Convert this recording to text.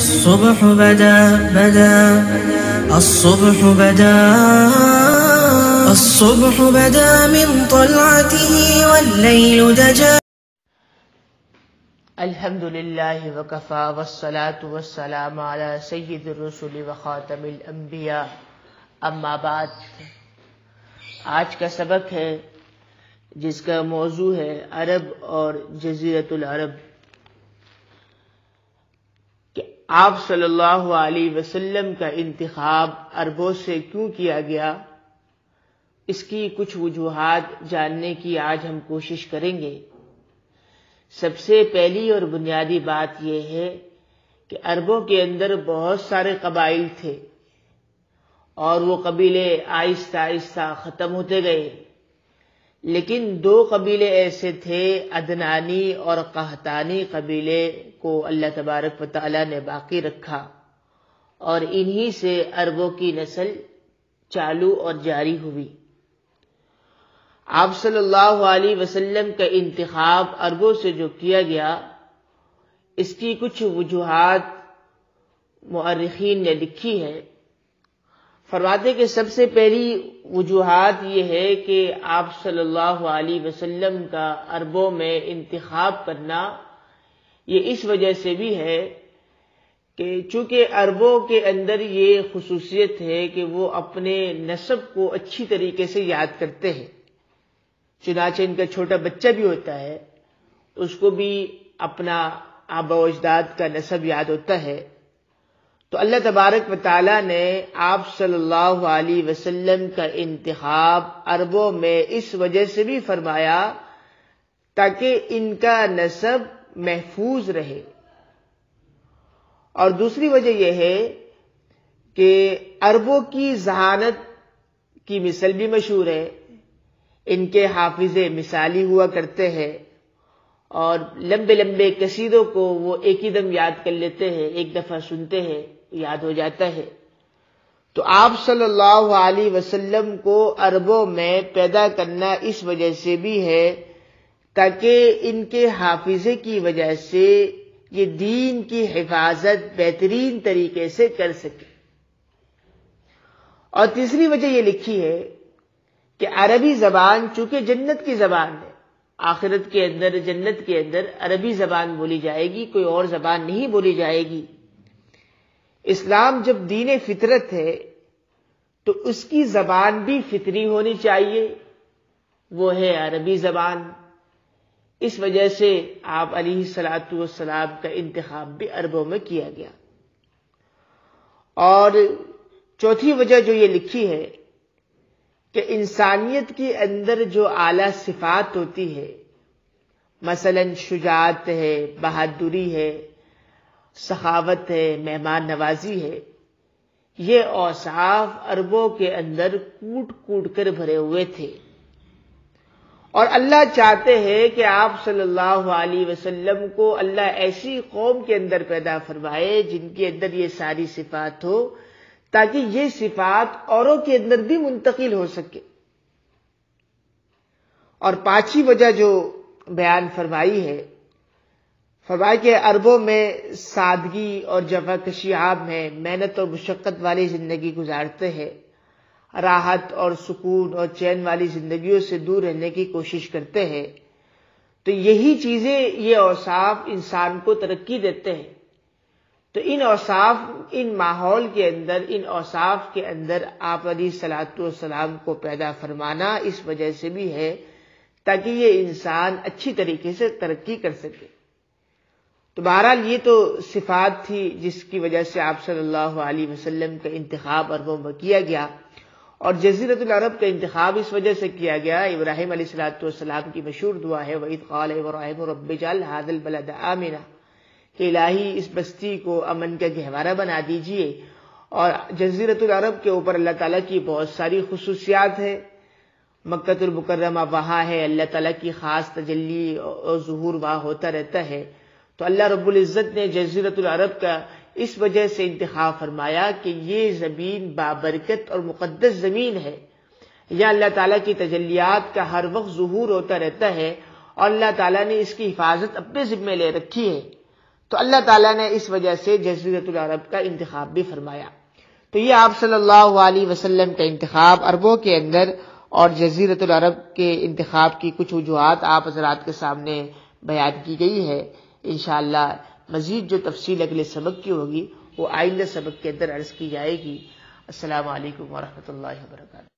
الصبح بدا الصبح بدا من طلعته والليل دجا. الحمد للہ وکفا والصلاة والسلام علی سید الرسل وخاتم الانبیاء، اما بعد. آج کا سبق ہے جس کا موضوع ہے عرب اور جزیرۃ العرب، کہ آپ صلی اللہ علیہ وسلم کا انتخاب عربوں سے کیوں کیا گیا. اس کی کچھ وجوہات جاننے کی آج ہم کوشش کریں گے. سب سے پہلی اور بنیادی بات یہ ہے کہ عربوں کے اندر بہت سارے قبائل تھے اور وہ قبیلے آہستہ آہستہ ختم ہوتے گئے، لیکن دو قبیلے ایسے تھے، عدنانی اور قحطانی قبیلے کو اللہ تبارک و تعالی نے باقی رکھا، اور انہی سے عربوں کی نسل چالو اور جاری ہوئی. آپ صلی اللہ علیہ وسلم کا انتخاب عربوں سے جو کیا گیا، اس کی کچھ وجوہات مؤرخین نے لکھی ہے. فرماتے کہ سب سے پہلی وجوہات یہ ہے کہ آپ صلی اللہ علیہ وسلم کا عربوں میں انتخاب کرنا یہ اس وجہ سے بھی ہے کہ چونکہ عربوں کے اندر یہ خصوصیت ہے کہ وہ اپنے نسب کو اچھی طریقے سے یاد کرتے ہیں. چنانچہ ان کا چھوٹا بچہ بھی ہوتا ہے، اس کو بھی اپنا آبا و اجداد کا نسب یاد ہوتا ہے. تو اللہ تبارک و تعالی نے آپ صلی اللہ علیہ وسلم کا انتخاب عربوں میں اس وجہ سے بھی فرمایا تاکہ ان کا نسب محفوظ رہے. اور دوسری وجہ یہ ہے کہ عربوں کی ذہانت کی مثل بھی مشہور ہے. ان کے حافظے مثالی ہوا کرتے ہیں اور لمبے لمبے قصیدوں کو وہ ایک ہی دم یاد کر لیتے ہیں، ایک دفعہ سنتے ہیں یاد ہو جاتا ہے. تو آپ صلی اللہ علیہ وسلم کو عربوں میں پیدا کرنا اس وجہ سے بھی ہے تاکہ ان کے حافظے کی وجہ سے یہ دین کی حفاظت بہترین طریقے سے کر سکے. اور تیسری وجہ یہ لکھی ہے کہ عربی زبان چونکہ جنت کی زبان ہے، آخرت کے اندر جنت کے اندر عربی زبان بولی جائے گی، کوئی اور زبان نہیں بولی جائے گی. اسلام جب دین فطرت ہے تو اس کی زبان بھی فطری ہونی چاہیے، وہ ہے عربی زبان. اس وجہ سے آپ علیہ الصلوۃ والسلام کا انتخاب بھی عربوں میں کیا گیا. اور چوتھی وجہ جو یہ لکھی ہے کہ انسانیت کے اندر جو اعلیٰ صفات ہوتی ہے، مثلا شجاعت ہے، بہادری ہے، سخاوت ہے، مہمان نوازی ہے، یہ اوصاف عربوں کے اندر کوٹ کوٹ کر بھرے ہوئے تھے. اور اللہ چاہتے ہیں کہ آپ صلی اللہ علیہ وسلم کو اللہ ایسی قوم کے اندر پیدا فرمائے جن کے اندر یہ ساری صفات ہو، تاکہ یہ صفات اوروں کے اندر بھی منتقل ہو سکے. اور پانچویں وجہ جو بیان فرمائی ہے، فرمایا کہ عربوں میں سادگی اور جفاکشی عام ہے، محنت اور مشقت والی زندگی گزارتے ہیں، راحت اور سکون اور چین والی زندگیوں سے دور رہنے کی کوشش کرتے ہیں. تو یہی چیزیں، یہ اوصاف انسان کو ترقی دیتے ہیں. تو ان اوصاف، ان ماحول کے اندر، ان اوصاف کے اندر آپ علیہ الصلوۃ والسلام کو پیدا فرمانا اس وجہ سے بھی ہے تاکہ یہ انسان اچھی طریقے سے ترقی کر سکے. تو بہرحال یہ تو صفات تھی جس کی وجہ سے آپ صلی اللہ علیہ وسلم کا انتخاب عربوں میں کیا گیا. اور جزیرۃ العرب کا انتخاب اس وجہ سے کیا گیا، ابراہیم علیہ الصلوۃ والسلام کی مشہور دعا ہے وَإِذْ قَالَ إِبْرَاهِيمُ رَبِّ اجْعَلْ هَٰذَا الْبَلَدَ آمِنًا، کہ الہی اس بستی کو امن کا گہوارہ بنا دیجئے. اور جزیرۃ العرب کے اوپر اللہ تعالیٰ کی بہت ساری خصوصیات ہیں. مکہ المکرمہ وہاں ہے، اللہ تعالیٰ کی خاص تجلی اور ظہور وہاں ہوتا رہتا ہے. تو اللہ رب العزت نے جزیرۃ العرب کا اس وجہ سے انتخاب فرمایا کہ یہ زمین بابرکت اور مقدس زمین ہے، یا اللہ تعالیٰ کی تجلیات کا ہر وقت ظہور ہوتا رہتا ہے، اور اللہ تعالیٰ نے اس کی حفاظت اپنے ذمہ لے رکھی ہے. تو اللہ تعالیٰ نے اس وجہ سے جزیرۃ العرب کا انتخاب بھی فرمایا۔ تو یہ آپ صلی اللہ علیہ وسلم کا انتخاب عربوں کے اندر اور جزیرۃ العرب کے انتخاب کی کچھ وجوہات آپ حضرات کے سامنے بیان کی گئی ہے۔ انشاءاللہ مزید جو تفصیل اگلے سبق کی ہوگی وہ آئندہ سبق کے اندر عرض کی جائے گی۔ السلام علیکم ورحمۃ اللہ وبرکاتہ۔